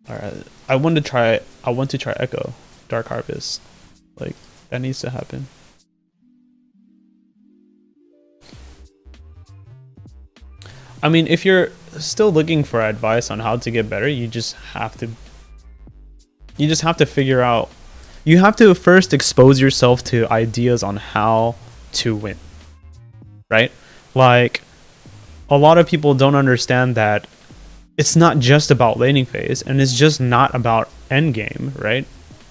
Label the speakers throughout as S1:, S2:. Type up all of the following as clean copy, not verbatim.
S1: All right, I want to try Echo Dark Harvest. Like that needs to happen. I mean, if you're still looking for advice on how to get better, you just have to figure out, you have to first expose yourself to ideas on how to win, right? Like a lot of people don't understand that it's not just about laning phase, and it's just not about end game, right?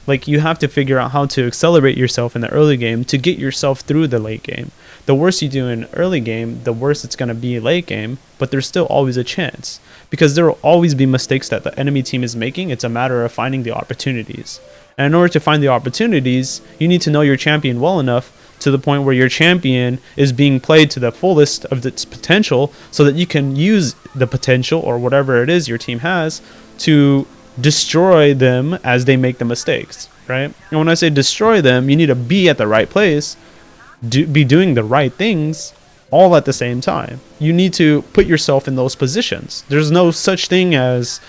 S1: Like you have to figure out how to accelerate yourself in the early game to get yourself through the late game. The worse you do in early game, the worse it's going to be late game, but there's still always a chance because there will always be mistakes that the enemy team is making. It's a matter of finding the opportunities. And in order to find the opportunities, you need to know your champion well enough to the point where your champion is being played to the fullest of its potential so that you can use the potential or whatever it is your team has to destroy them as they make the mistakes, right? And when I say destroy them, you need to be at the right place, be doing the right things all at the same time. You need to put yourself in those positions. There's no such thing as,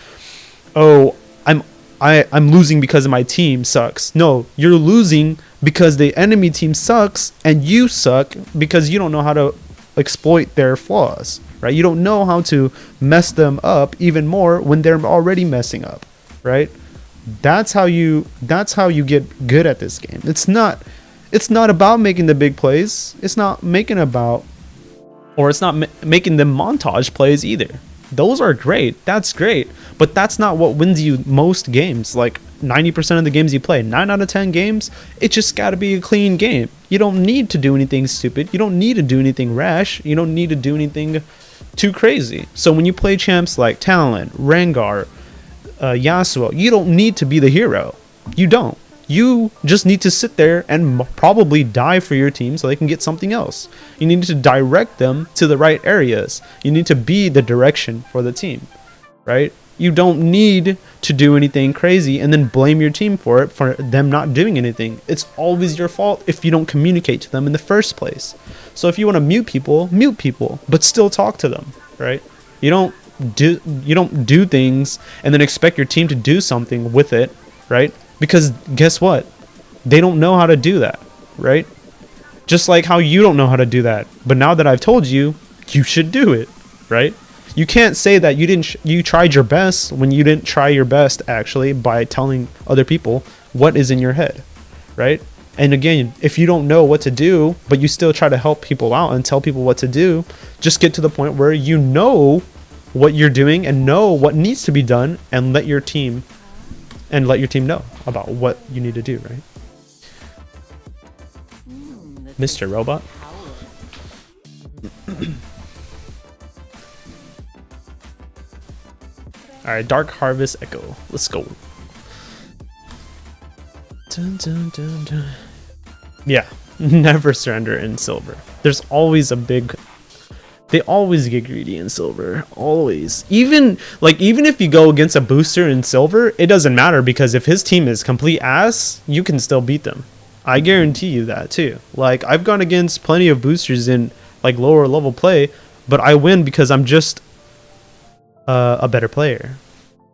S1: oh, I'm losing because my team sucks. No, you're losing because the enemy team sucks and you suck because you don't know how to exploit their flaws, right? You don't know how to mess them up even more when they're already messing up, right? That's how you get good at this game. It's not about making the big plays. It's not making them montage plays either. Those are great. That's great. But that's not what wins you most games. Like 90% of the games you play, 9 out of 10 games, it just got to be a clean game. You don't need to do anything stupid. You don't need to do anything rash. You don't need to do anything too crazy. So when you play champs like Talon, Rengar, Yasuo, you don't need to be the hero. You don't. You just need to sit there and probably die for your team so they can get something else. You need to direct them to the right areas. You need to be the direction for the team, right? You don't need to do anything crazy and then blame your team for it, for them not doing anything. It's always your fault if you don't communicate to them in the first place. So if you want to mute people, but still talk to them, right? You don't do things and then expect your team to do something with it, right? Because guess what? They don't know how to do that, right? Just like how you don't know how to do that. But now that I've told you, you should do it, right? You can't say that you tried your best when you didn't try your best actually by telling other people what is in your head, right? And again, if you don't know what to do, but you still try to help people out and tell people what to do, just get to the point where you know what you're doing and know what needs to be done and let your team know about what you need to do, right? Mr. Robot. Alright, Dark Harvest Echo. Let's go. Dun, dun, dun, dun. Yeah, never surrender in silver. There's always they always get greedy in silver, always. Even if you go against a booster in silver, it doesn't matter because if his team is complete ass, you can still beat them. I guarantee you that too. Like I've gone against plenty of boosters in like lower level play, but I win because I'm just a better player,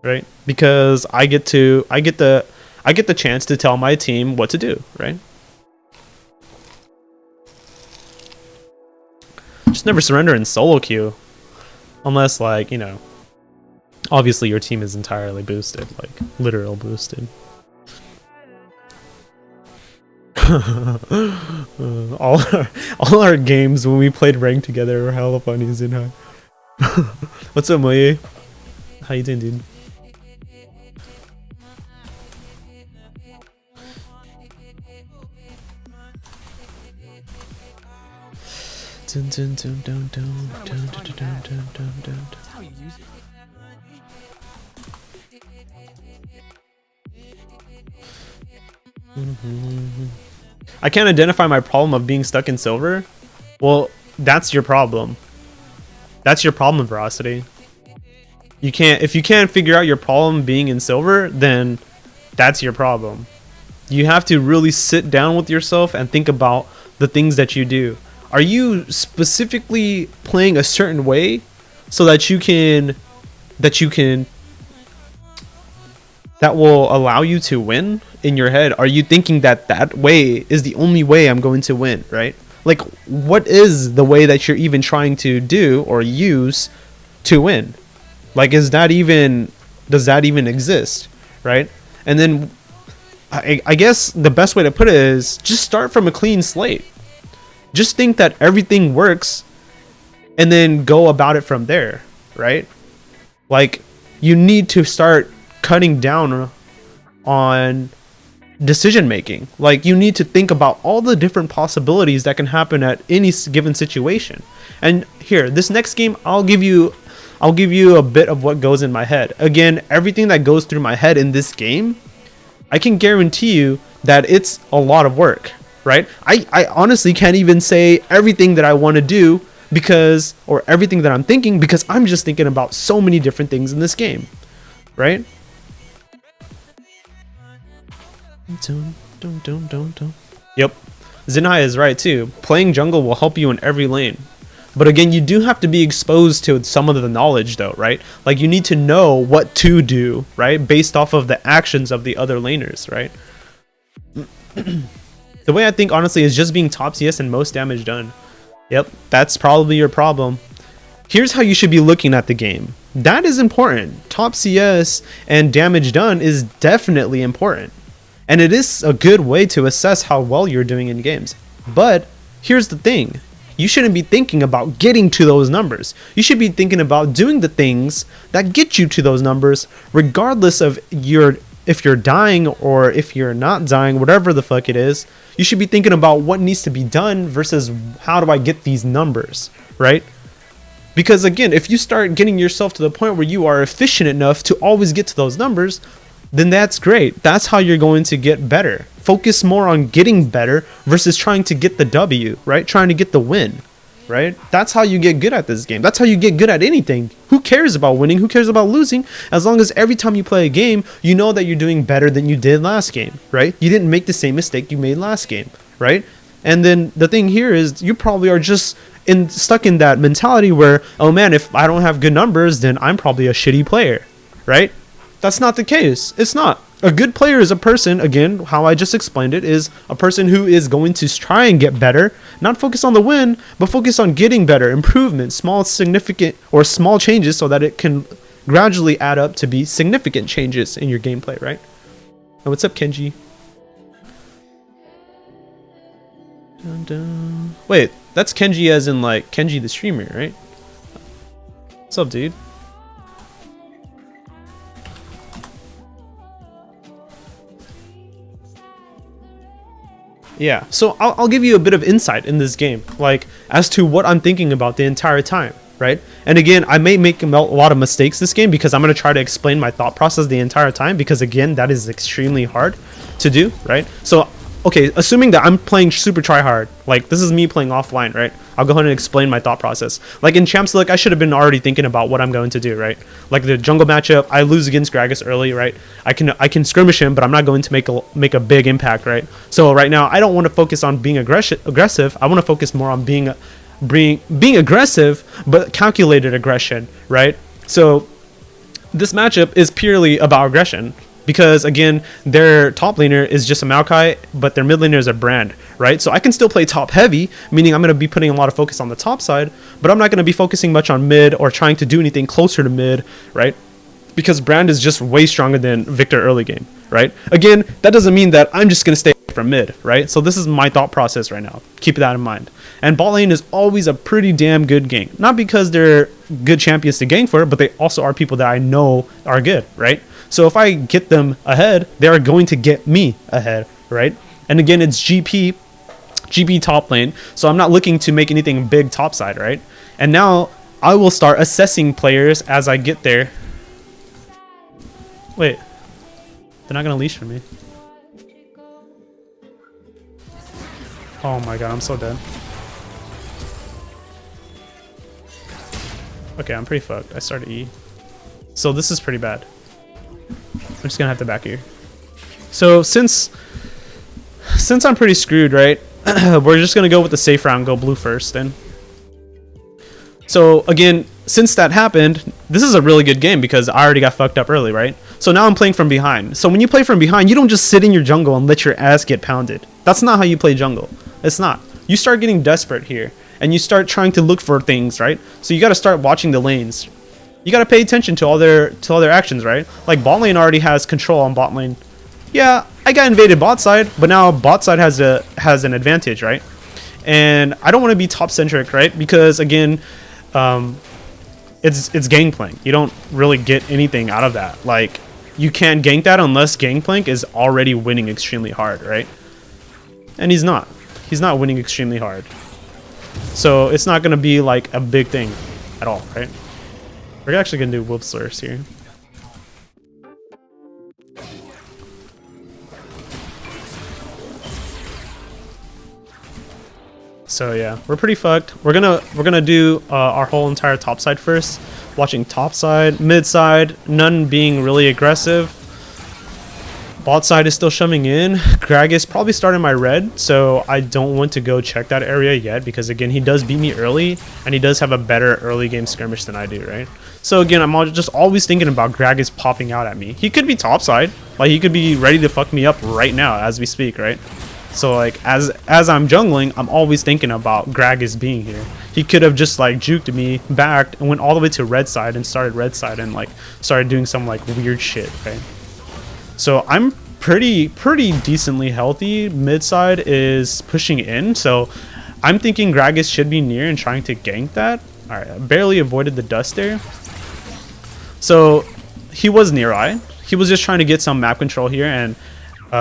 S1: right? Because I get the chance to tell my team what to do, right? Just never surrender in solo queue. Unless, like, you know, obviously your team is entirely boosted, like, literal boosted. all our games when we played ranked together were hella funny, Zinhai. What's up, Moye? How you doing, dude? Dun, dun, dun, dun, dun, dun, dun, dun, dun, dun, dun. That's how you use it. I can't identify my problem of being stuck in silver. Well, that's your problem. That's your problem, Veracity. If you can't figure out your problem being in silver, then that's your problem. You have to really sit down with yourself and think about the things that you do. Are you specifically playing a certain way so that you can that will allow you to win in your head? Are you thinking that that way is the only way I'm going to win, right? Like, what is the way that you're even trying to do or use to win? Like, does that even exist, right? And then I guess the best way to put it is just start from a clean slate. Just think that everything works and then go about it from there, right? Like, you need to start cutting down on decision making. Like, you need to think about all the different possibilities that can happen at any given situation. And here, this next game, I'll give you a bit of what goes in my head. Again, everything that goes through my head in this game, I can guarantee you that it's a lot of work, right? I honestly can't even say everything that I want to do or everything that I'm thinking, because I'm just thinking about so many different things in this game, right? Yep, Zinai is right too. Playing jungle will help you in every lane. But again, you do have to be exposed to some of the knowledge though, right? Like, you need to know what to do, right? Based off of the actions of the other laners, right? The way I think, honestly, is just being top CS and most damage done. Yep, that's probably your problem. Here's how you should be looking at the game. That is important. Top CS and damage done is definitely important. And it is a good way to assess how well you're doing in games. But here's the thing. You shouldn't be thinking about getting to those numbers. You should be thinking about doing the things that get you to those numbers, regardless of if you're dying or if you're not dying, whatever the fuck it is. You should be thinking about what needs to be done versus how do I get these numbers, right? Because again, if you start getting yourself to the point where you are efficient enough to always get to those numbers, then that's great. That's how you're going to get better. Focus more on getting better versus trying to get the W, right? Trying to get the win, right? That's how you get good at this game. That's how you get good at anything. Who cares about winning? Who cares about losing? As long as every time you play a game, you know that you're doing better than you did last game, right? You didn't make the same mistake you made last game, right? And then the thing here is you probably are just stuck in that mentality where, oh man, if I don't have good numbers, then I'm probably a shitty player, right? That's not the case. It's not. A good player is a person, again, how I just explained it, is a person who is going to try and get better, not focus on the win, but focus on getting better, improvement, small, significant, or small changes so that it can gradually add up to be significant changes in your gameplay, right? And what's up, Kenji? Dun, dun. Wait, that's Kenji as in like Kenji the streamer, right? What's up, dude? Yeah, so I'll give you a bit of insight in this game, like as to what I'm thinking about the entire time, right? And again, I may make a lot of mistakes this game because I'm going to try to explain my thought process the entire time, because again, that is extremely hard to do, right? So, okay, assuming that I'm playing super try hard, like this is me playing offline, right? I'll go ahead and explain my thought process. Like in Champs League, I should have been already thinking about what I'm going to do, right? Like the jungle matchup, I lose against Gragas early, right? I can skirmish him, but I'm not going to make a big impact, right? So right now, I don't want to focus on being aggressive. I want to focus more on being aggressive, but calculated aggression, right? So this matchup is purely about aggression. Because again, their top laner is just a Maokai, but their mid laner is a Brand, right? So I can still play top heavy, meaning I'm going to be putting a lot of focus on the top side, but I'm not going to be focusing much on mid or trying to do anything closer to mid, right? Because Brand is just way stronger than Victor early game, right? Again, that doesn't mean that I'm just going to stay from mid, right? So this is my thought process right now. Keep that in mind. And bot lane is always a pretty damn good gank. Not because they're good champions to gank for, but they also are people that I know are good, right? So if I get them ahead, they are going to get me ahead, right? And again, it's GP top lane, so I'm not looking to make anything big top side, right? And now I will start assessing players as I get there. Wait, they're not gonna leash for me. Oh my god, I'm so dead. Okay, I'm pretty fucked. I started E. So this is pretty bad. I'm just gonna have to back here. So since I'm pretty screwed, right? We're just gonna go with the safe round, go blue first then. So again, since that happened, this is a really good game because I already got fucked up early, right? So now I'm playing from behind. So when you play from behind, you don't just sit in your jungle and let your ass get pounded. That's not how you play jungle. It's not. You start getting desperate here, and you start trying to look for things, right? So you got to start watching the lanes. You got to pay attention to all their actions, right? Like bot lane already has control on bot lane. Yeah, I got invaded bot side, but now bot side has an advantage, right? And I don't want to be top centric, right? Because again, it's gangplank. You don't really get anything out of that. Like, you can't gank that unless Gangplank is already winning extremely hard, right? And he's not. He's not winning extremely hard. So it's not going to be like a big thing at all, right? We're actually going to do Wolf Slurs here. So yeah, we're pretty fucked. We're gonna do our whole entire top side first. Watching top side, mid side, none being really aggressive. Bot side is still shoving in. Gragas probably started my red, so I don't want to go check that area yet because again, he does beat me early and he does have a better early game skirmish than I do, right? So again, I'm just always thinking about Gragas popping out at me. He could be top side, like he could be ready to fuck me up right now as we speak, right? So like as I'm jungling, I'm always thinking about Gragas being here. He could have just like juked me, backed, and went all the way to red side and started red side and like started doing some like weird shit, right? So I'm pretty decently healthy. Mid side is pushing in, so I'm thinking Gragas should be near and trying to gank that. All right, I barely avoided the dust there. So he was near eye. He was just trying to get some map control here, and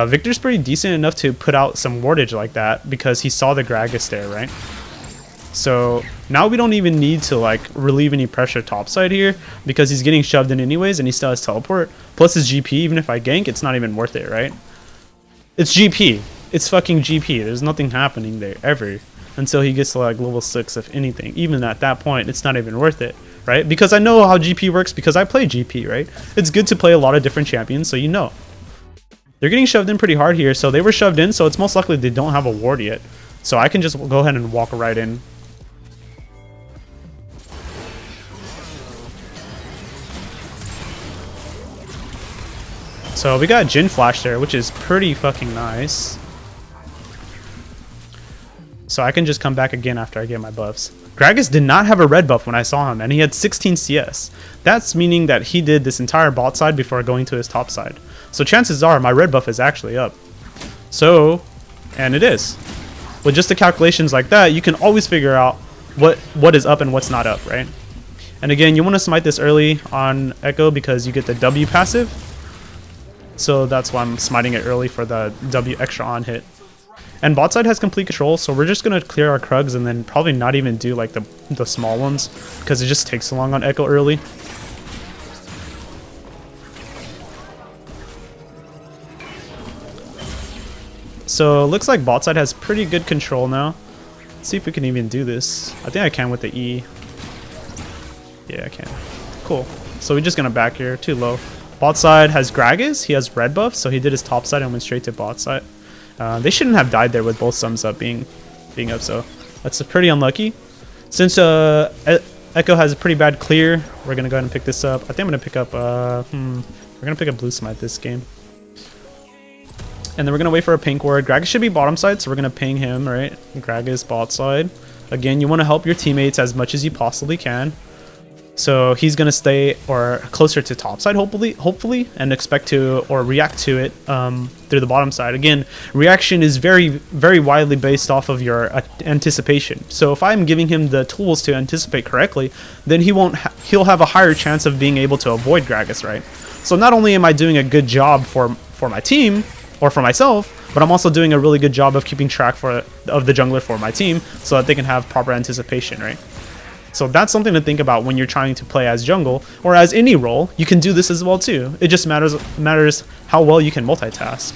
S1: Victor's pretty decent enough to put out some wardage like that because he saw the Gragas there, right? So now we don't even need to like relieve any pressure topside here because he's getting shoved in anyways and he still has teleport. Plus his GP, even if I gank, it's not even worth it, right? It's GP. It's fucking GP. There's nothing happening there ever until he gets to like level 6, if anything. Even at that point, it's not even worth it, right? Because I know how GP works because I play GP, right? It's good to play a lot of different champions, so you know. They're getting shoved in pretty hard here, so they were shoved in, so it's most likely they don't have a ward yet. So I can just go ahead and walk right in. So we got Jhin Flash there, which is pretty fucking nice. So I can just come back again after I get my buffs. Gragas did not have a red buff when I saw him, and he had 16 CS. That's meaning that he did this entire bot side before going to his top side. So chances are my red buff is actually up. So, and it is. With just the calculations like that, you can always figure out what is up and what's not up, right? And again, you want to smite this early on Ekko because you get the W passive. So that's why I'm smiting it early for the W extra on hit. And bot side has complete control, so we're just going to clear our Krugs and then probably not even do like the small ones because it just takes so long on Ekko early. So it looks like bot side has pretty good control now. Let's see if we can even do this. I think I can with the E. Yeah, I can. Cool. So we're just going to back here, too low. Bot side has Gragas. He has red buff, so he did his top side and went straight to bot side. They shouldn't have died there with both sums up being up, so that's pretty unlucky. Since Ekko has a pretty bad clear, we're gonna go ahead and pick this up. I think I'm gonna pick up we're gonna pick up blue smite this game. And then we're gonna wait for a pink ward. Gragas should be bottom side, so we're gonna ping him, right? Gragas bot side. Again, you want to help your teammates as much as you possibly can. So he's gonna stay or closer to top side, hopefully, and expect to or react to it through the bottom side. Again, reaction is very widely based off of your anticipation. So if I'm giving him the tools to anticipate correctly, then he'll have a higher chance of being able to avoid Gragas, right? So not only am I doing a good job for my team or for myself, but I'm also doing a really good job of keeping track of the jungler for my team so that they can have proper anticipation, right? So that's something to think about when you're trying to play as jungle or as any role. You can do this as well too. It just matters how well you can multitask.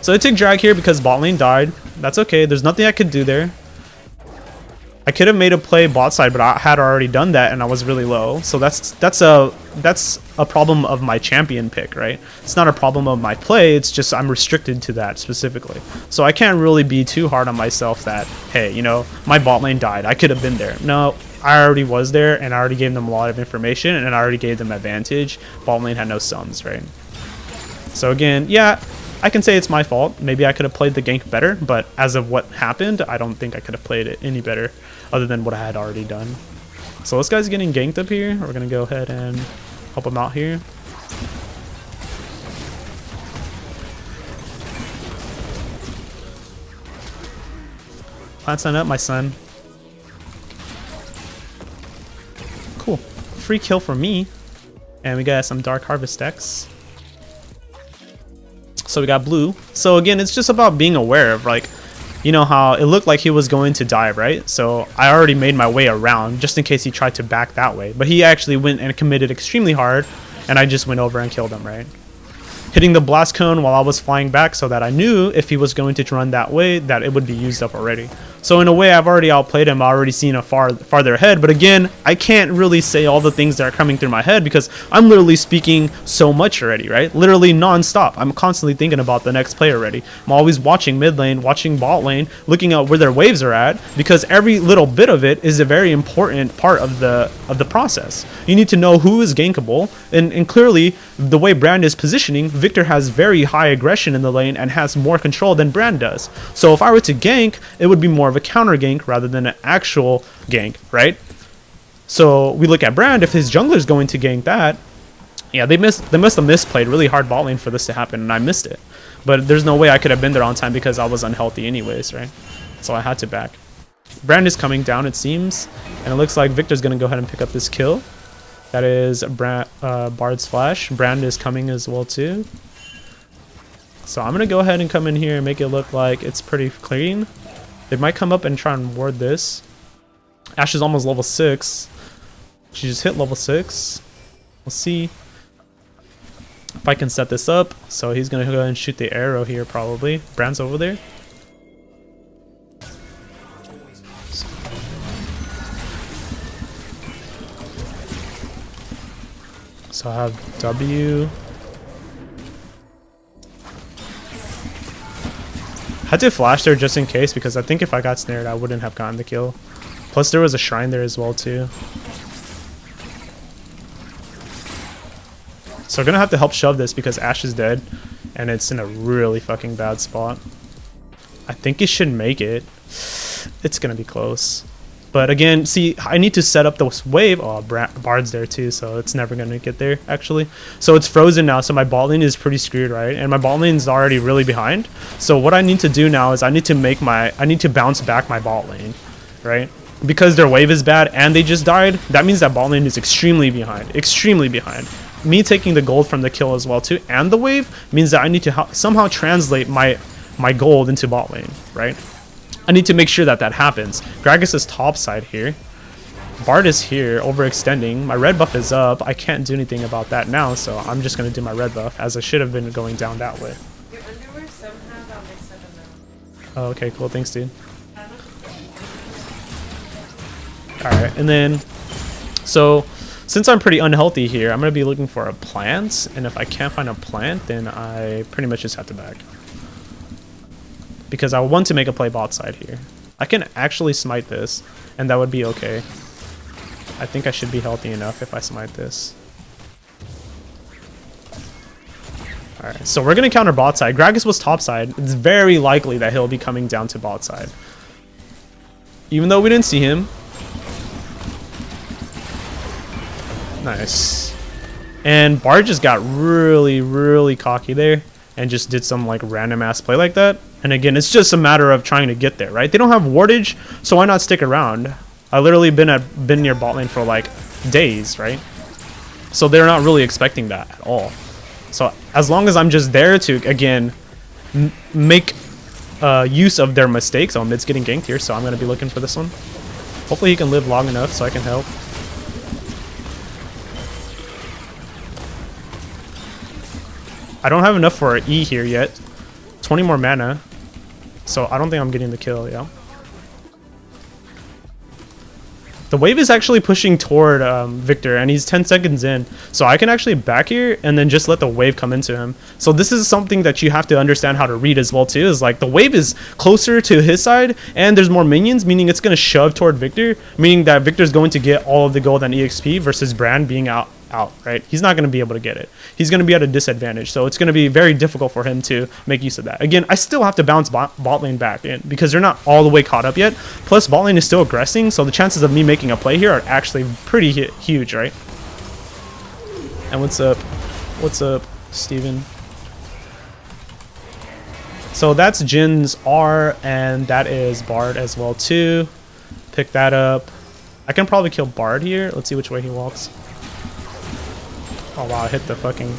S1: So I took drag here because bot lane died. That's okay. There's nothing I could do there. I could have made a play bot side, but I had already done that and I was really low. So that's a problem of my champion pick, right? It's not a problem of my play. It's just I'm restricted to that specifically. So I can't really be too hard on myself that, hey, you know, my bot lane died. I could have been there. No, I already was there and I already gave them a lot of information and I already gave them advantage. Bot lane had no sums, right? So again, yeah, I can say it's my fault. Maybe I could have played the gank better, but as of what happened, I don't think I could have played it any better other than what I had already done. So this guy's getting ganked up here. We're going to go ahead and help him out here. Plant sign up, my son. Cool. Free kill for me. And we got some Dark Harvest decks. So we got blue. So again, it's just about being aware of, like, you know how it looked like he was going to dive, right? So I already made my way around just in case he tried to back that way. But he actually went and committed extremely hard, and I just went over and killed him, right? Hitting the blast cone while I was flying back so that I knew if he was going to run that way that it would be used up already. So in a way, I've already outplayed him. I've already seen a farther ahead. But again, I can't really say all the things that are coming through my head because I'm literally speaking so much already, right? Literally non-stop. I'm constantly thinking about the next play already. I'm always watching mid lane, watching bot lane, looking at where their waves are at, because every little bit of it is a very important part of the process. You need to know who is gankable, and clearly the way Brand is positioning, Victor has very high aggression in the lane and has more control than Brand does. So if I were to gank, it would be more of a counter gank rather than an actual gank, right? So we look at Brand. If his jungler is going to gank that, yeah, they must have misplayed really hard bot lane for this to happen, and I missed it. But there's no way I could have been there on time because I was unhealthy anyways, right? So I had to back. Brand is coming down, it seems, and it looks like Victor's gonna go ahead and pick up this kill. That is Bard's flash. Brand is coming as well too. So I'm gonna go ahead and come in here and make it look like it's pretty clean. They might come up and try and ward this. Ashe is almost level 6. She just hit level 6. We'll see if I can set this up. So he's going to go ahead and shoot the arrow here probably. Brand's over there. So I have W. Had to flash there just in case because I think if I got snared I wouldn't have gotten the kill. Plus there was a shrine there as well too. So we're gonna have to help shove this because Ashe is dead and it's in a really fucking bad spot. I think it should make it. It's gonna be close. But again, see, I need to set up this wave. Oh, Bard's there too, so it's never going to get there, actually. So it's frozen now, so my bot lane is pretty screwed, right? And my bot lane is already really behind. So what I need to do now is I need to bounce back my bot lane, right? Because their wave is bad and they just died, that means that bot lane is extremely behind. Extremely behind. Me taking the gold from the kill as well too, and the wave, means that I need to somehow translate my gold into bot lane, right? I need to make sure that that happens. Gragas is top side here. Bard is here, overextending. My red buff is up. I can't do anything about that now, so I'm just going to do my red buff, as I should have been going down that way.
S2: Your underwear somehow got mixed up in them.
S1: Oh, okay, cool. Thanks, dude. Alright, and then... So, since I'm pretty unhealthy here, I'm going to be looking for a plant, and if I can't find a plant, then I pretty much just have to back. Because I want to make a play bot side here. I can actually smite this, and that would be okay. I think I should be healthy enough if I smite this. Alright, so we're going to counter bot side. Gragas was top side. It's very likely that he'll be coming down to bot side. Even though we didn't see him. Nice. And Bard just got really, really cocky there. And just did some like random ass play like that. And again, it's just a matter of trying to get there, right? They don't have wardage, so why not stick around? I literally been near bot lane for like days, right? So they're not really expecting that at all. So as long as I'm just there to, again, make use of their mistakes. Oh, mid's getting ganked here, so I'm going to be looking for this one. Hopefully he can live long enough so I can help. I don't have enough for an E here yet. 20 more mana. So I don't think I'm getting the kill, yeah. The wave is actually pushing toward Victor, and he's 10 seconds in. So I can actually back here and then just let the wave come into him. So this is something that you have to understand how to read as well too, is like the wave is closer to his side and there's more minions, meaning it's going to shove toward Victor, meaning that Victor's going to get all of the gold and EXP versus Brand being out, right? He's not going to be able to get it. He's going to be at a disadvantage. So it's going to be very difficult for him to make use of that. Again, I still have to bounce bot lane back in because they're not all the way caught up yet. Plus, bot lane is still aggressing, so the chances of me making a play here are actually pretty huge, right? And what's up? What's up, Steven? So that's Jin's R, and that is Bard as well too. Pick that up. I can probably kill Bard here. Let's see which way he walks. Oh wow, I hit the fucking...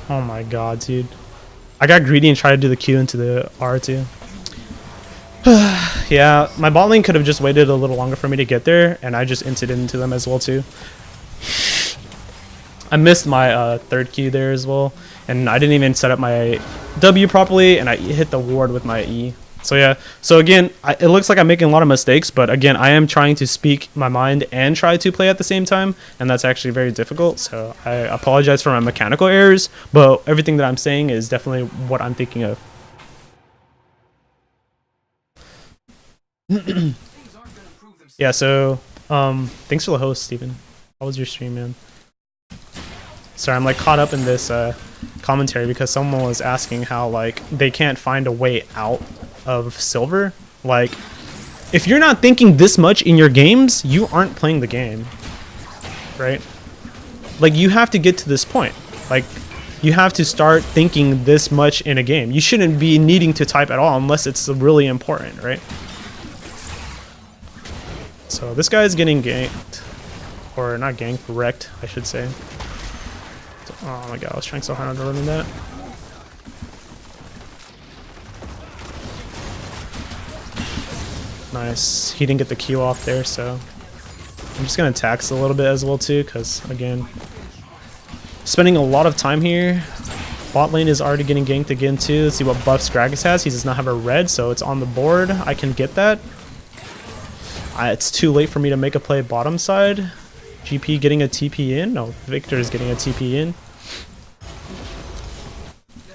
S1: Oh my god, dude. I got greedy and tried to do the Q into the R too. Yeah, my bot lane could have just waited a little longer for me to get there, and I just inted into them as well too. I missed my third Q there as well, and I didn't even set up my W properly, and I hit the ward with my E. So yeah, so again, it looks like I'm making a lot of mistakes, but again, I am trying to speak my mind and try to play at the same time, and that's actually very difficult, so I apologize for my mechanical errors, but everything that I'm saying is definitely what I'm thinking of. Yeah, so, thanks for the host, Steven. How was your stream, man? Sorry, I'm like caught up in this commentary because someone was asking how like they can't find a way out of silver. Like, if you're not thinking this much in your games, you aren't playing the game, right? Like, you have to get to this point. Like, you have to start thinking this much in a game. You shouldn't be needing to type at all unless it's really important, right? So this guy is getting ganked, or not ganked, wrecked, I should say. Oh my god, I was trying so hard on running that. Nice. He didn't get the Q off there, so I'm just gonna tax a little bit as well too, because again, spending a lot of time here. Bot lane is already getting ganked again too. Let's see what buffs Gragas has. He does not have a red, so it's on the board. I can get that. It's too late for me to make a play bottom side. GP getting a TP in? No, Victor is getting a TP in.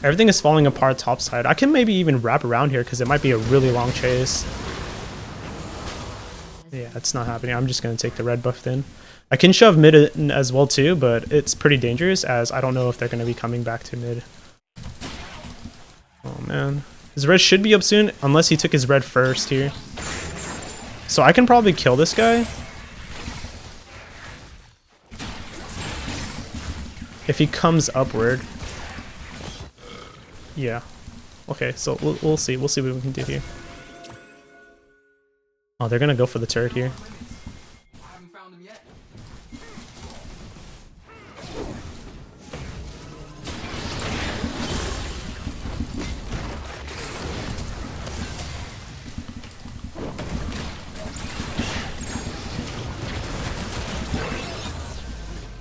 S1: Everything is falling apart top side. I can maybe even wrap around here because it might be a really long chase. Yeah, it's not happening. I'm just going to take the red buff then. I can shove mid in as well too, but it's pretty dangerous as I don't know if they're going to be coming back to mid. Oh man. His red should be up soon unless he took his red first here. So I can probably kill this guy. If he comes upward. Yeah. Okay, so we'll see. We'll see what we can do here. Oh, they're gonna go for the turret here.
S3: I haven't found him yet.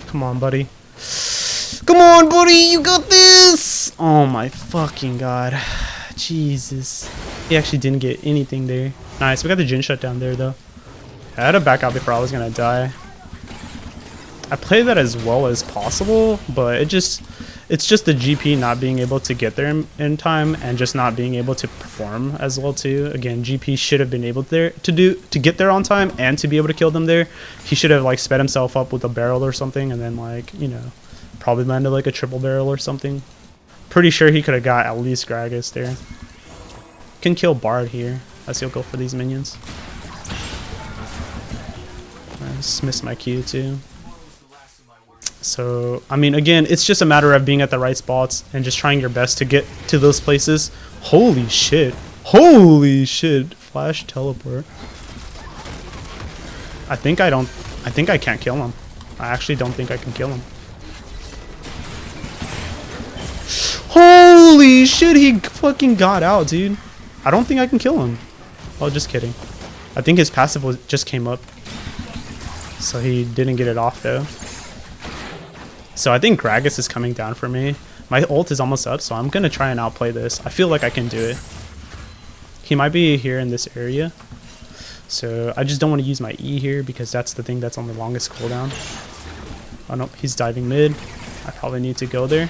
S1: Come on, buddy. Come on, buddy, you got this! Oh my fucking god. Jesus. He actually didn't get anything there. Nice, we got the Jhin shut down there though. I had to back out before I was gonna die. I played that as well as possible, but it's just the GP not being able to get there in time and just not being able to perform as well too. Again, GP should have been able to get there on time and to be able to kill them there. He should have like sped himself up with a barrel or something and then like, you know, probably landed like a triple barrel or something. Pretty sure he could have got at least Gragas there. Can kill Bard here as he'll go for these minions. I just missed my Q too. So, I mean, again, it's just a matter of being at the right spots and just trying your best to get to those places. Holy shit. Holy shit. Flash teleport. I think I can't kill him. I actually don't think I can kill him. Holy shit, he fucking got out, dude. I don't think I can kill him. Oh, just kidding. I think his passive just came up. So he didn't get it off though. So I think Gragas is coming down for me. My ult is almost up, so I'm going to try and outplay this. I feel like I can do it. He might be here in this area. So I just don't want to use my E here because that's the thing that's on the longest cooldown. Oh no, he's diving mid. I probably need to go there.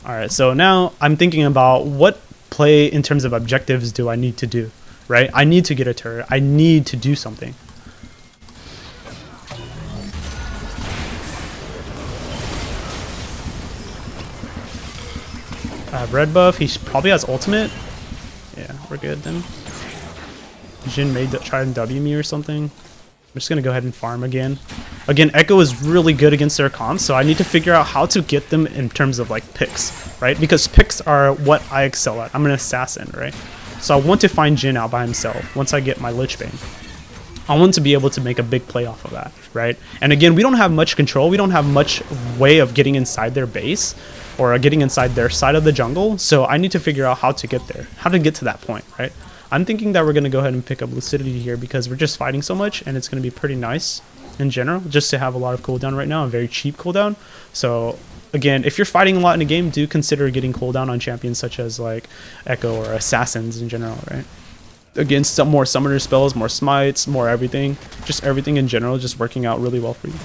S1: Alright, so now I'm thinking about what play in terms of objectives do I need to do, right? I need to get a turret. I need to do something. Red buff, he probably has ultimate. Yeah, we're good then. Jhin may try and W me or something. I'm just gonna go ahead and farm again. Again, Ekko is really good against their comps, so I need to figure out how to get them in terms of like picks, right? Because picks are what I excel at. I'm an assassin, right? So I want to find Jhin out by himself once I get my Lich Bane. I want to be able to make a big play off of that, right? And again, we don't have much control. We don't have much way of getting inside their base or getting inside their side of the jungle. So I need to figure out how to get there, how to get to that point, right? I'm thinking that we're going to go ahead and pick up Lucidity here because we're just fighting so much and it's going to be pretty nice in general just to have a lot of cooldown right now, a very cheap cooldown. So again, if you're fighting a lot in a game, do consider getting cooldown on champions such as like Ekko or assassins in general, right? Again, some more summoner spells, more smites, more everything. Just everything in general just working out really well for you.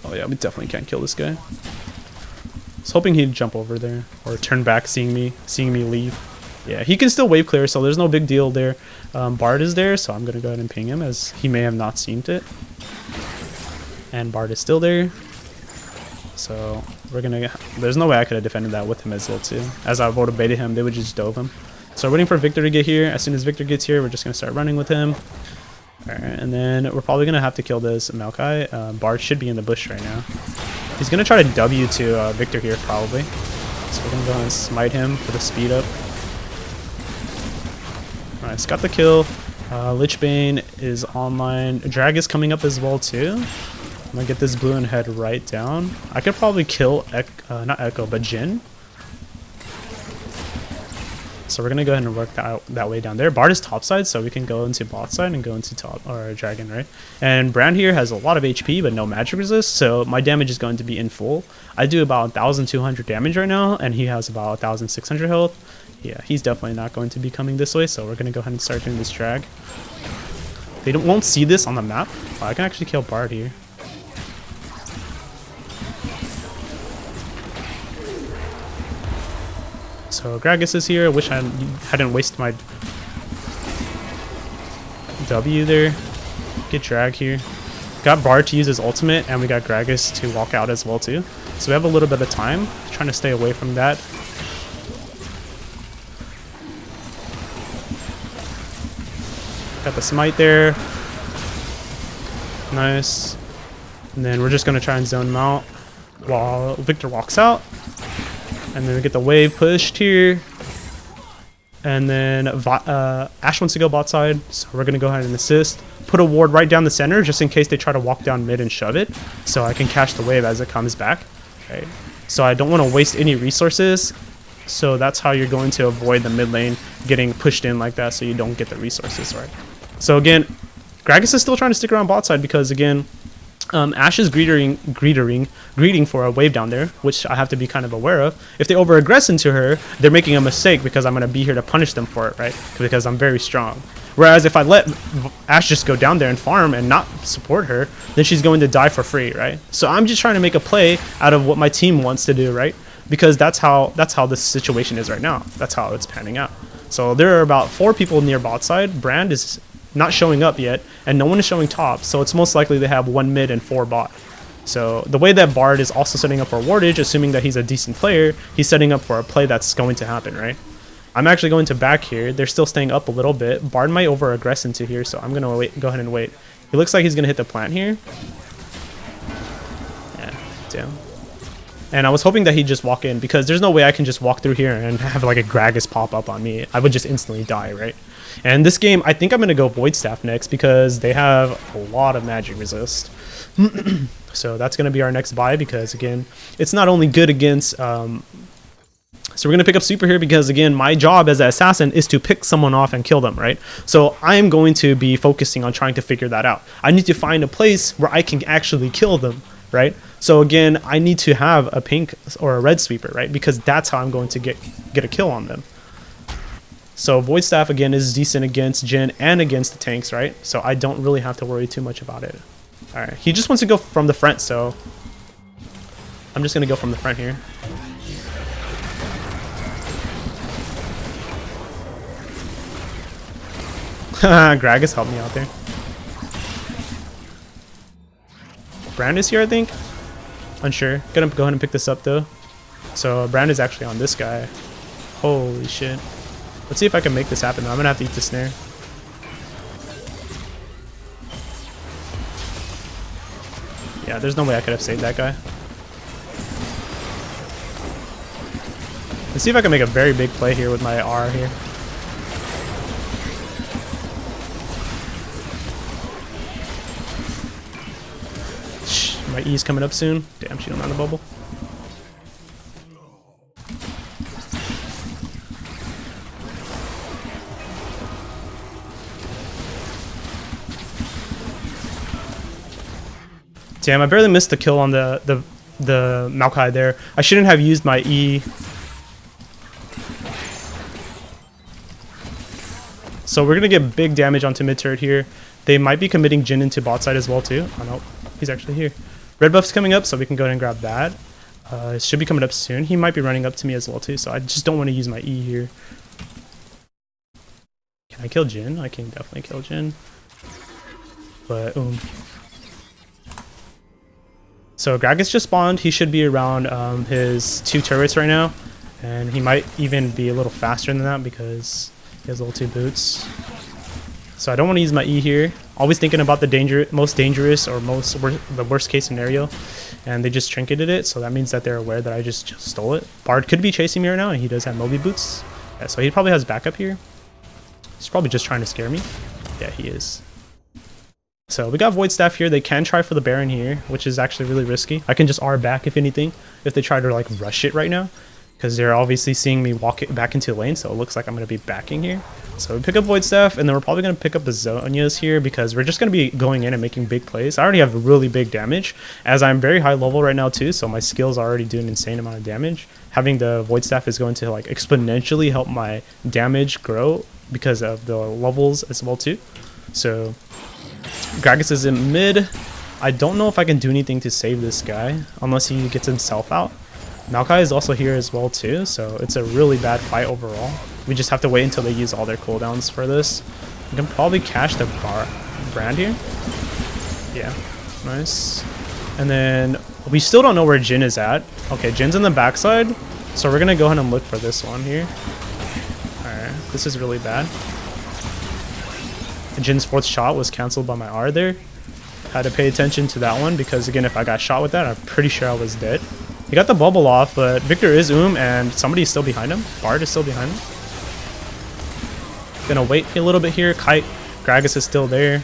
S1: Oh yeah, we definitely can't kill this guy. I was hoping he'd jump over there or turn back seeing me leave. Yeah, he can still wave clear, so there's no big deal there. Bard is there, so I'm going to go ahead and ping him as he may have not seen it. And Bard is still there. So we're going to... There's no way I could have defended that with him as well, too. As I would have baited him, they would just dove him. So we're waiting for Victor to get here. As soon as Victor gets here, we're just going to start running with him. Alright, and then we're probably going to have to kill this Maokai. Bard should be in the bush right now. He's going to try to W to Victor here, probably. So we're going to go ahead and smite him for the speed up. Alright, it's got the kill. Lich Bane is online. Drag is coming up as well too. I'm gonna get this blue and head right down. I could probably kill not Ekko, but Jhin. So we're gonna go ahead and work that way down there. Bard is topside, so we can go into bot side and go into top or dragon, right? And Brand here has a lot of HP but no magic resist, so my damage is going to be in full. I do about 1,200 damage right now, and he has about 1,600 health. Yeah, he's definitely not going to be coming this way, so we're gonna go ahead and start doing this drag. They won't see this on the map. Oh, I can actually kill Bard here. So Gragas is here. I wish I hadn't wasted my W there. Get drag here. Got Bard to use his ultimate, and we got Gragas to walk out as well too. So we have a little bit of time. Trying to stay away from that. Got the smite there. Nice. And then we're just going to try and zone him out while Victor walks out. And then we get the wave pushed here. And then Ashe wants to go bot side. So we're going to go ahead and assist. Put a ward right down the center just in case they try to walk down mid and shove it. So I can catch the wave as it comes back. Okay. So I don't want to waste any resources. So that's how you're going to avoid the mid lane getting pushed in like that so you don't get the resources, right? So again, Gragas is still trying to stick around bot side because again, Ashe is greeting for a wave down there, which I have to be kind of aware of. If they over-aggress into her, they're making a mistake because I'm going to be here to punish them for it, right? Because I'm very strong. Whereas if I let Ashe just go down there and farm and not support her, then she's going to die for free, right? So I'm just trying to make a play out of what my team wants to do, right? Because that's how this situation is right now. That's how it's panning out. So there are about 4 people near bot side. Brand is not showing up yet, and no one is showing top, so it's most likely they have 1 mid and 4 bot. So the way that Bard is also setting up for wardage, assuming that he's a decent player, he's setting up for a play that's going to happen, right? I'm actually going to back here. They're still staying up a little bit. Bard might over-aggress into here, so I'm going to go ahead and wait. He looks like he's going to hit the plant here. Yeah, damn. And I was hoping that he'd just walk in, because there's no way I can just walk through here and have like a Gragas pop up on me. I would just instantly die, right? And this game, I think I'm going to go Void Staff next because they have a lot of magic resist. So that's going to be our next buy because, again, it's not only good against So we're going to pick up super here because, again, my job as an assassin is to pick someone off and kill them, right? So I'm going to be focusing on trying to figure that out. I need to find a place where I can actually kill them, right? So again, I need to have a pink or a red sweeper, right? Because that's how I'm going to get a kill on them. So Void Staff, again, is decent against Jhin and against the tanks, right? So I don't really have to worry too much about it. All right, he just wants to go from the front, so I'm just going to go from the front here. Gragas helped me out there. Brand is here, I think. Unsure. Gonna go ahead and pick this up though. So Brand is actually on this guy. Holy shit. Let's see if I can make this happen though. I'm gonna have to eat the snare. Yeah, there's no way I could have saved that guy. Let's see if I can make a very big play here with my R here. My E's coming up soon. Damn, she don't know how to bubble. Damn, I barely missed the kill on the Maokai there. I shouldn't have used my E. So we're gonna get big damage onto mid turret here. They might be committing Jhin into bot side as well too. Oh no, he's actually here. Red buff's coming up, so we can go ahead and grab that. It should be coming up soon. He might be running up to me as well too, so I just don't want to use my E here. Can I kill Jhin? I can definitely kill Jhin. But, So Gragas just spawned. He should be around his 2 turrets right now. And he might even be a little faster than that because he has level 2 boots. So I don't want to use my E here. Always thinking about the most dangerous or the worst case scenario. And they just trinketed it, so that means that they're aware that I just stole it. Bard could be chasing me right now, and he does have Moby boots. Yeah, so he probably has backup here. He's probably just trying to scare me. Yeah, he is. So we got Void Staff here. They can try for the Baron here, which is actually really risky. I can just R back if anything, if they try to like rush it right now. Because they're obviously seeing me walk it back into the lane, so it looks like I'm going to be backing here. So we pick up Void Staff, and then we're probably going to pick up the Zhonya's here because we're just going to be going in and making big plays. I already have really big damage, as I'm very high level right now too, so my skills are already doing an insane amount of damage. Having the Void Staff is going to like exponentially help my damage grow because of the levels as well too. So Gragas is in mid. I don't know if I can do anything to save this guy unless he gets himself out. Maokai is also here as well too, so it's a really bad fight overall. We just have to wait until they use all their cooldowns for this. We can probably cash the Brand here. Yeah, nice. And then we still don't know where Jhin is at. Okay, Jin's in the backside, so we're gonna go ahead and look for this one here. Alright, this is really bad. Jin's 4th shot was cancelled by my R there. Had to pay attention to that one because again, if I got shot with that, I'm pretty sure I was dead. He got the bubble off, but Victor is and somebody's still behind him. Bard is still behind him. Gonna wait a little bit here. Kite, Gragas is still there.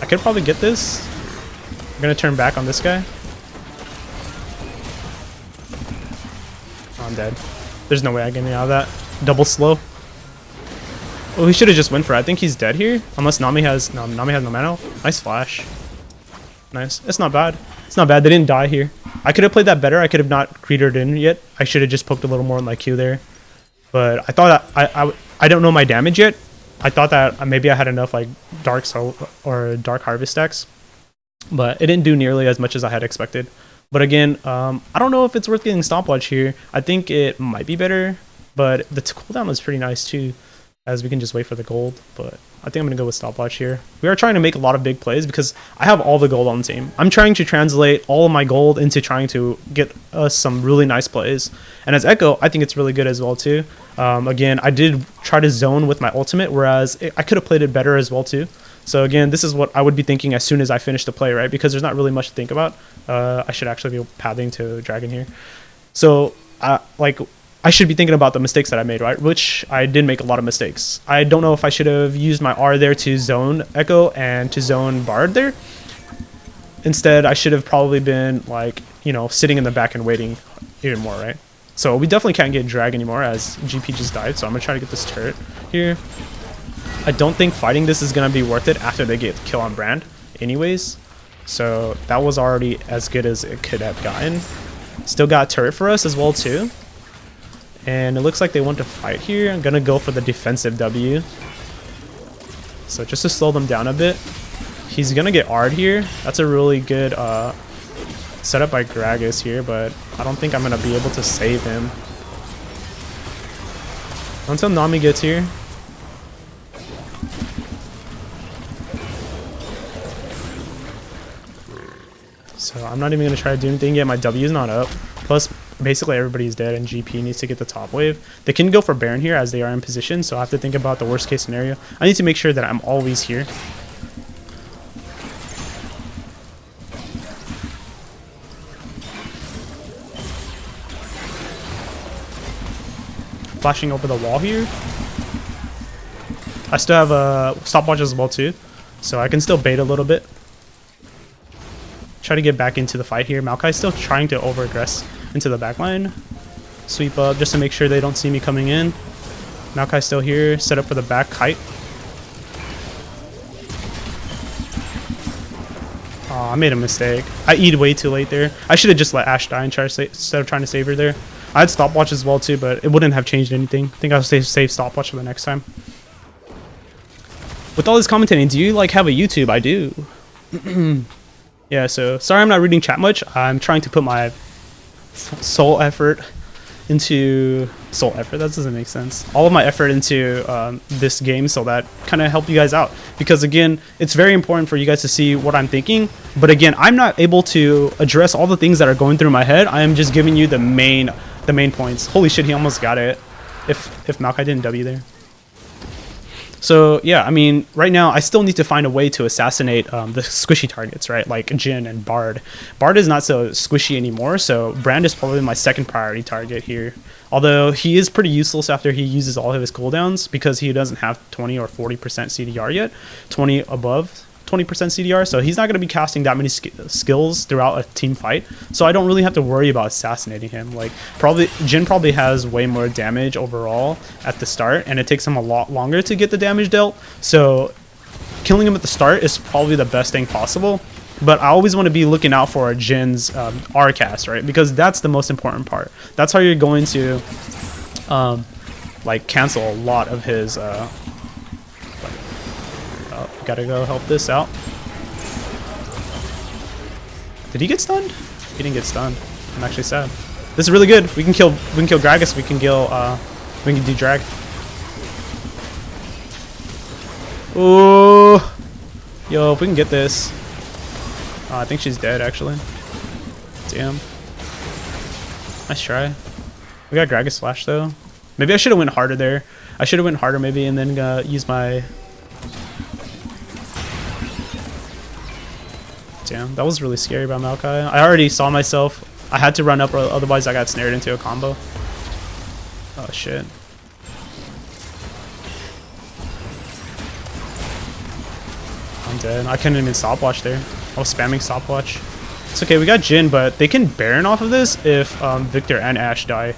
S1: I could probably get this. I'm gonna turn back on this guy. Oh, I'm dead. There's no way I get me out of that. Double slow. Oh, he should have just went for it. I think he's dead here. Unless Nami has no mana. Nice flash. Nice. It's not bad. It's not bad. They didn't die here. I could have played that better. I could have not cratered in yet. I should have just poked a little more on my Q there. But I thought I don't know my damage yet. I thought that maybe I had enough like Dark Soul or Dark Harvest stacks. But it didn't do nearly as much as I had expected. But again, I don't know if it's worth getting Stopwatch here. I think it might be better. But the cooldown was pretty nice too, as we can just wait for the gold. But I think I'm going to go with Stopwatch here. We are trying to make a lot of big plays because I have all the gold on the team. I'm trying to translate all of my gold into trying to get us some really nice plays. And as Ekko, I think it's really good as well too. Again, I did try to zone with my ultimate, whereas I could have played it better as well too. So again, this is what I would be thinking as soon as I finish the play, right? Because there's not really much to think about. I should actually be pathing to Dragon here. So, I should be thinking about the mistakes that I made, right? Which I did make a lot of mistakes. I don't know if I should have used my R there to zone Ekko and to zone Bard there. Instead, I should have probably been like, you know, sitting in the back and waiting even more, right? So we definitely can't get drag anymore as GP just died. So I'm gonna try to get this turret here. I don't think fighting this is gonna be worth it after they get kill on Brand anyways. So that was already as good as it could have gotten. Still got turret for us as well too. And it looks like they want to fight here. I'm gonna go for the defensive W. So just to slow them down a bit. He's gonna get R'd here. That's a really good setup by Gragas here, but I don't think I'm gonna be able to save him until Nami gets here. So I'm not even gonna try to do anything yet. My W is not up. Plus, basically everybody's dead, and GP needs to get the top wave. They can go for Baron here as they are in position, so I have to think about the worst case scenario. I need to make sure that I'm always here. Flashing over the wall here. I still have a stopwatch as well too, so I can still bait a little bit. Try to get back into the fight here. Maokai's still trying to over-aggress into the backline. Sweep up just to make sure they don't see me coming in. Maokai's still here. Set up for the back kite. Oh, I made a mistake. I E'd way too late there. I should have just let Ashe die and try to instead of trying to save her there. I had stopwatch as well too, but it wouldn't have changed anything. I think I'll save stopwatch for the next time. With all this commentating, do you like have a YouTube? I do. Yeah, so sorry I'm not reading chat much. I'm trying to put my soul effort, that doesn't make sense. All of my effort into this game so that kind of help you guys out. Because again, it's very important for you guys to see what I'm thinking. But again, I'm not able to address all the things that are going through my head. I am just giving you the main points. Holy shit, he almost got it. If Maokai didn't W there. So yeah, I mean, right now I still need to find a way to assassinate the squishy targets, right? Like Jhin and Bard. Bard is not so squishy anymore, so Brand is probably my second priority target here. Although he is pretty useless after he uses all of his cooldowns because he doesn't have 20 or 40% CDR yet. 20 above 20% CDR, so he's not going to be casting that many skills throughout a team fight. So I don't really have to worry about assassinating him. Like Jhin probably has way more damage overall at the start, and it takes him a lot longer to get the damage dealt. So killing him at the start is probably the best thing possible. But I always want to be looking out for Jin's R cast, right? Because that's the most important part. That's how you're going to like cancel a lot of his gotta go help this out. Did he get stunned? He didn't get stunned. I'm actually sad. This is really good. We can kill Gragas. We can do drag. Oh, yo, if we can get this. I think she's dead actually. Damn. Nice try. We got Gragas flash though. Maybe I should have went harder there. I should have went harder maybe and then used my. Damn, that was really scary by Maokai. I already saw myself. I had to run up, or otherwise I got snared into a combo. Oh shit. I'm dead. I couldn't even stopwatch there. I was spamming stopwatch. It's okay, we got Jhin, but they can Baron off of this if Victor and Ashe die.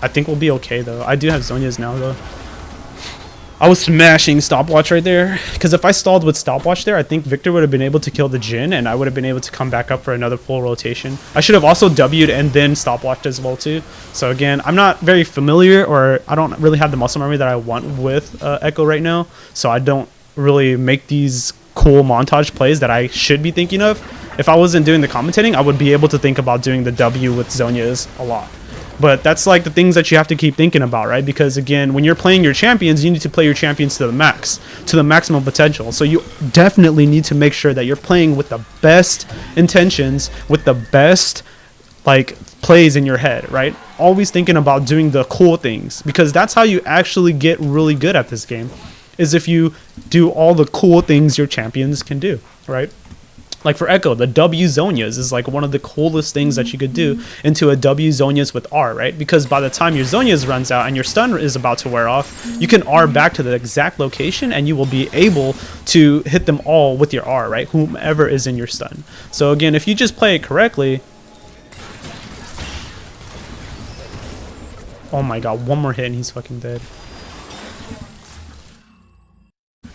S1: I think we'll be okay though. I do have Zhonya's now though. I was smashing stopwatch right there, because if I stalled with stopwatch there, I think Victor would have been able to kill the Jhin, and I would have been able to come back up for another full rotation. I should have also W'd and then stopwatched as well too. So again, I'm not very familiar, or I don't really have the muscle memory that I want with ekko right now, so I don't really make these cool montage plays that I should be thinking of. If I wasn't doing the commentating, I would be able to think about doing the W with Zhonya's a lot. But that's like the things that you have to keep thinking about, right? Because again, when you're playing your champions, you need to play your champions to the max, to the maximum potential. So you definitely need to make sure that you're playing with the best intentions, with the best like plays in your head, right? Always thinking about doing the cool things, because that's how you actually get really good at this game, is if you do all the cool things your champions can do, right? Like for ekko, the W Zhonya's is like one of the coolest things that you could do into a W Zhonya's with R, right? Because by the time your Zhonya's runs out and your stun is about to wear off, you can R back to the exact location and you will be able to hit them all with your R, right? Whomever is in your stun. So again, if you just play it correctly, Oh my god, one more hit and he's fucking dead.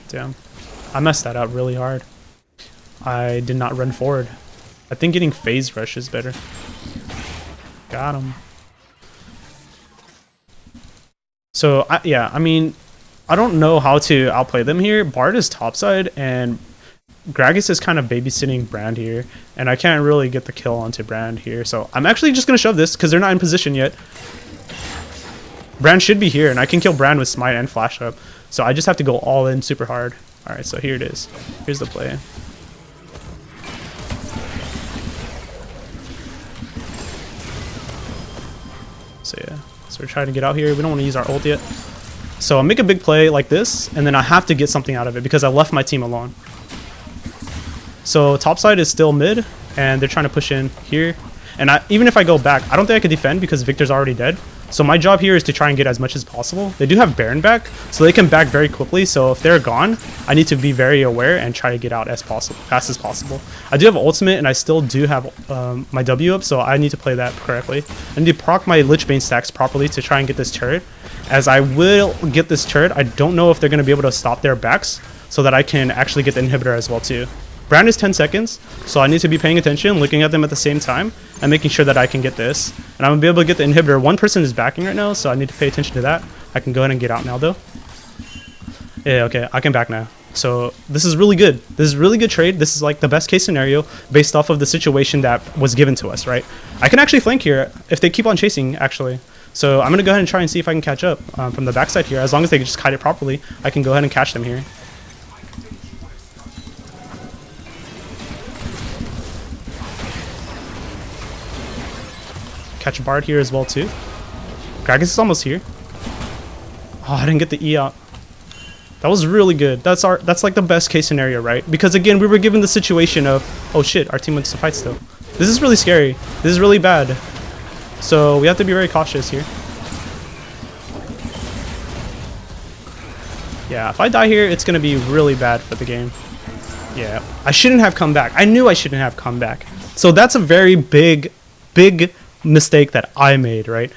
S1: Damn. I messed that up really hard. I did not run forward. I think getting phase rush is better. Got him. So, yeah, I mean, I don't know how to outplay them here. Bard is topside, and Gragas is kind of babysitting Brand here, and I can't really get the kill onto Brand here. So I'm actually just going to shove this because they're not in position yet. Brand should be here, and I can kill Brand with Smite and Flash Up. So I just have to go all in super hard. Alright, so here it is. Here's the play. So yeah, so we're trying to get out here. We don't want to use our ult yet. So I'll make a big play like this, and then I have to get something out of it because I left my team alone. So topside is still mid, and they're trying to push in here. And even if I go back, I don't think I can defend because Victor's already dead. So my job here is to try and get as much as possible. They do have Baron back, so they can back very quickly. So if they're gone, I need to be very aware and try to get out as fast as possible. I do have ultimate, and I still do have my W up, so I need to play that correctly. I need to proc my Lich Bane stacks properly to try and get this turret. As I will get this turret, I don't know if they're going to be able to stop their backs so that I can actually get the inhibitor as well too. Brand is 10 seconds, so I need to be paying attention, looking at them at the same time, and making sure that I can get this. And I'm going to be able to get the inhibitor. One person is backing right now, so I need to pay attention to that. I can go ahead and get out now, though. Yeah, okay, I can back now. So this is really good. This is really good trade. This is like the best case scenario based off of the situation that was given to us, right? I can actually flank here if they keep on chasing, actually. So I'm going to go ahead and try and see if I can catch up from the backside here. As long as they just kite it properly, I can go ahead and catch them here. Catch Bard here as well too. Gragas is almost here. Oh, I didn't get the E out. That was really good. That's like the best case scenario, right? Because again, we were given the situation of, oh shit, our team wants to fight still. This is really scary. This is really bad. So we have to be very cautious here. Yeah, if I die here, it's gonna be really bad for the game. Yeah, I shouldn't have come back. I knew I shouldn't have come back. So that's a very big mistake that I made, right?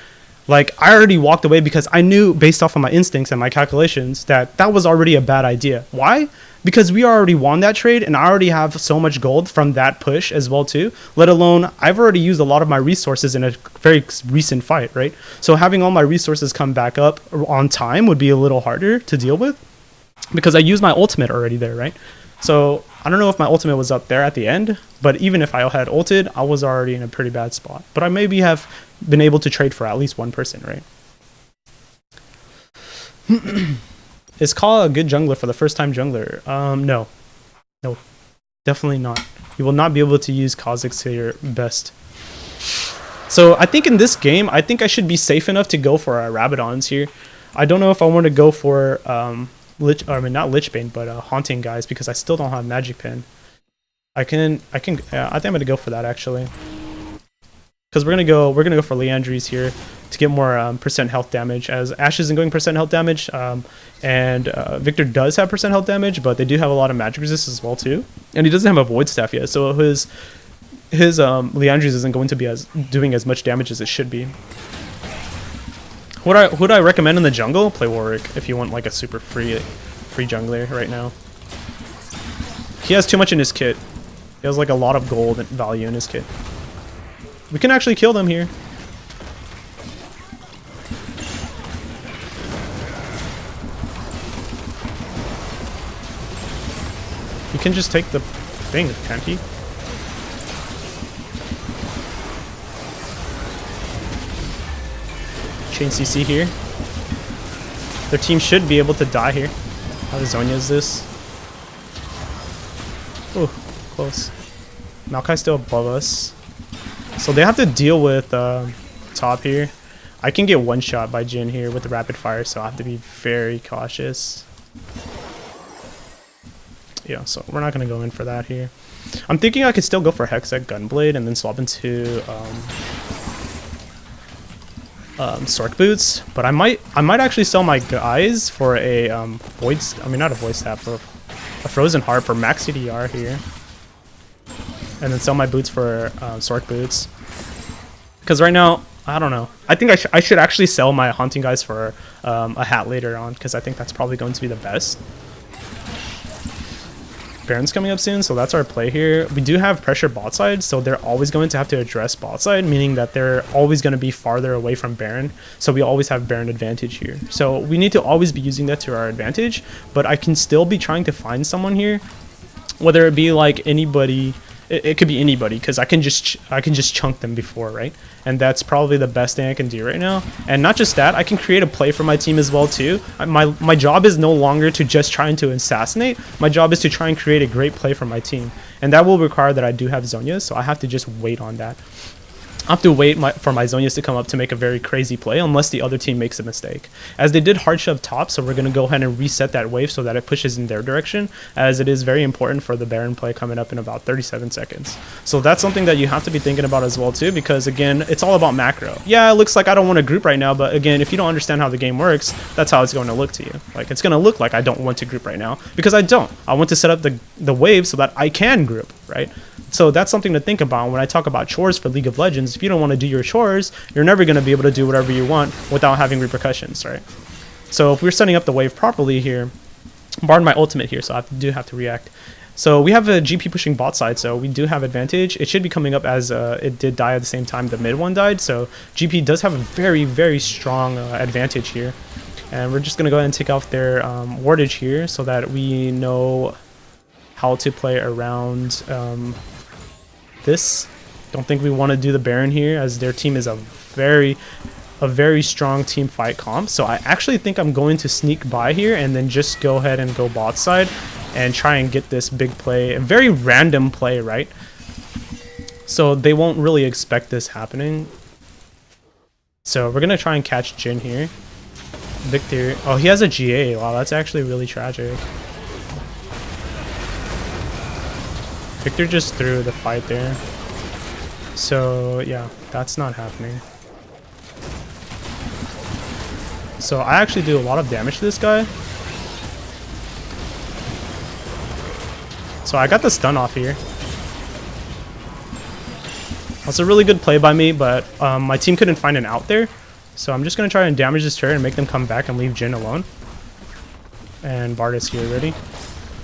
S1: Like, I already walked away because I knew based off of my instincts and my calculations that that was already a bad idea. Why? Because we already won that trade and I already have so much gold from that push as well too, let alone I've already used a lot of my resources in a very recent fight, right? So having all my resources come back up on time would be a little harder to deal with because I used my ultimate already there, right? So I don't know if my ultimate was up there at the end, but even if I had ulted, I was already in a pretty bad spot. But I maybe have been able to trade for at least one person, right? Is Kaw a good jungler for the first time jungler? No. No. Definitely not. You will not be able to use Kha'Zix to your best. So I think in this game, I think I should be safe enough to go for our Rabadons here. I don't know if I want to go for not Lichbane, but Haunting guys because I still don't have Magic Pen. I think I'm gonna go for that actually, because we're gonna go for Leandries here to get more percent health damage. As Ashe isn't going percent health damage, and Victor does have percent health damage, but they do have a lot of magic resist as well too, and he doesn't have a void staff yet, so his Leandries isn't going to be doing as much damage as it should be. Would I recommend in the jungle? Play Warwick if you want like a super free jungler right now. He has too much in his kit. He has like a lot of gold value in his kit. We can actually kill them here. He can just take the thing, can't he? Chain CC here. Their team should be able to die here. How Zonya is this? Oh, close. Maokai's still above us. So they have to deal with top here. I can get one shot by Jhin here with the rapid fire, so I have to be very cautious. Yeah, so we're not going to go in for that here. I'm thinking I could still go for Hextech Gunblade and then swap into Sork Boots, but I might actually sell my guys for a not a void staff, for a Frozen Heart for max CDR here, and then sell my boots for Sork Boots, because right now I don't know. I think I should actually sell my hunting guys for a hat later on, because I think that's probably going to be the best. Baron's coming up soon, so that's our play here. We do have pressure bot side, so they're always going to have to address bot side, meaning that they're always going to be farther away from Baron, so we always have Baron advantage here. So we need to always be using that to our advantage, but I can still be trying to find someone here, whether it be like anybody. It could be anybody, because I can just chunk them before, right? And that's probably the best thing I can do right now. And not just that, I can create a play for my team as well too. My job is no longer to just trying to assassinate. My job is to try and create a great play for my team, and that will require that I do have Zhonya's, so I have to just wait on that. I have to wait for my Zhonya's to come up to make a very crazy play, unless the other team makes a mistake. As they did hard shove top, so we're going to go ahead and reset that wave so that it pushes in their direction, as it is very important for the Baron play coming up in about 37 seconds. So that's something that you have to be thinking about as well too, because again, it's all about macro. Yeah, it looks like I don't want to group right now, but again, if you don't understand how the game works, that's how it's going to look to you. Like, it's going to look like I don't want to group right now, because I don't. I want to set up the wave so that I can group, right? So that's something to think about when I talk about chores for League of Legends. If you don't want to do your chores, you're never going to be able to do whatever you want without having repercussions, right? So if we're setting up the wave properly here, barred my ultimate here, so I do have to react. So we have a GP pushing bot side, so we do have advantage. It should be coming up as it did die at the same time the mid one died, so GP does have a very, very strong advantage here. And we're just going to go ahead and take off their wardage here so that we know how to play around this. Don't think we want to do the Baron here, as their team is a very strong team fight comp. So I actually think I'm going to sneak by here and then just go ahead and go bot side and try and get this big play, a very random play, right? So they won't really expect this happening. So we're gonna try and catch Jhin here. Victor, oh, he has a GA. Wow, that's actually really tragic. Victor just threw the fight there. So yeah, that's not happening. So I actually do a lot of damage to this guy. So I got the stun off here. That's a really good play by me, but my team couldn't find an out there. So I'm just going to try and damage this turret and make them come back and leave Jhin alone. And Bard is here already.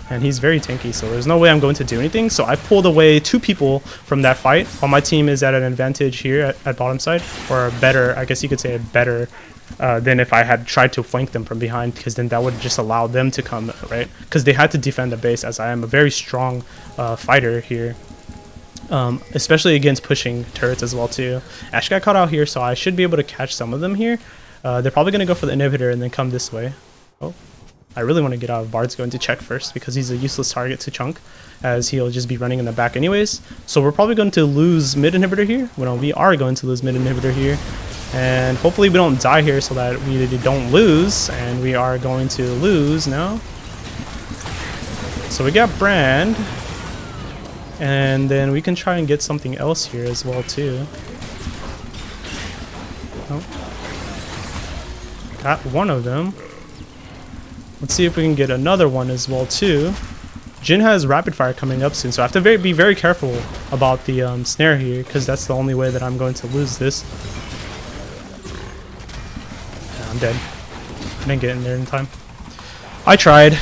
S1: And he's very tanky, so there's no way I'm going to do anything. So I pulled away 2 people from that fight, while my team is at an advantage here at bottom side, or better, I guess you could say better than if I had tried to flank them from behind, because then that would just allow them to come, right? Because they had to defend the base, as I am a very strong fighter here, especially against pushing turrets as well too. Ash got caught out here, so I should be able to catch some of them here. They're probably going to go for the inhibitor and then come this way. Oh. I really want to get out of Bard's going to check first, because he's a useless target to chunk, as he'll just be running in the back anyways. So we're probably going to lose mid inhibitor here. Well, we are going to lose mid inhibitor here. And hopefully we don't die here so that we don't lose. And we are going to lose now. So we got Brand. And then we can try and get something else here as well too. Oh. Got one of them. Let's see if we can get another one as well too. Jhin has rapid fire coming up soon, so I have to be very careful about the snare here, because that's the only way that I'm going to lose this. Yeah, I'm dead. I didn't get in there in time. I tried.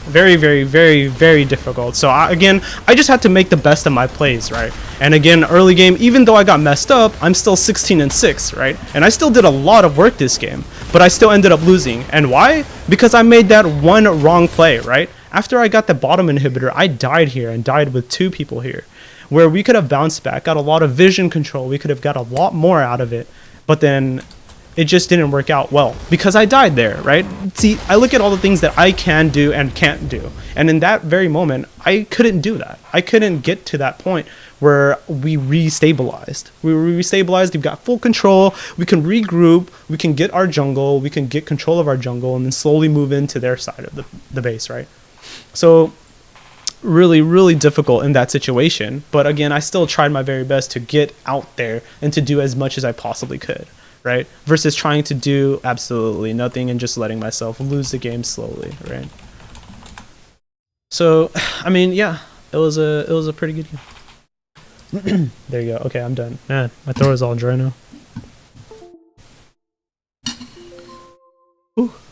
S1: Very, very, very, very difficult. So again, I just had to make the best of my plays, right? And again, early game, even though I got messed up, I'm still 16-6, right? And I still did a lot of work this game, but I still ended up losing. And why? Because I made that one wrong play, right? After I got the bottom inhibitor, I died here and died with 2 people here, where we could have bounced back, got a lot of vision control, we could have got a lot more out of it, but then it just didn't work out well because I died there, right? See, I look at all the things that I can do and can't do, and in that very moment, I couldn't do that. I couldn't get to that point where we restabilized. We were restabilized, we've got full control, we can regroup, we can get our jungle, we can get control of our jungle, and then slowly move into their side of the base, right? So really, really difficult in that situation. But again, I still tried my very best to get out there and to do as much as I possibly could, right? Versus trying to do absolutely nothing and just letting myself lose the game slowly, right? So, I mean, yeah, it was a pretty good game. There you go. Okay, I'm done. Man, my throat is all dry now. Ooh.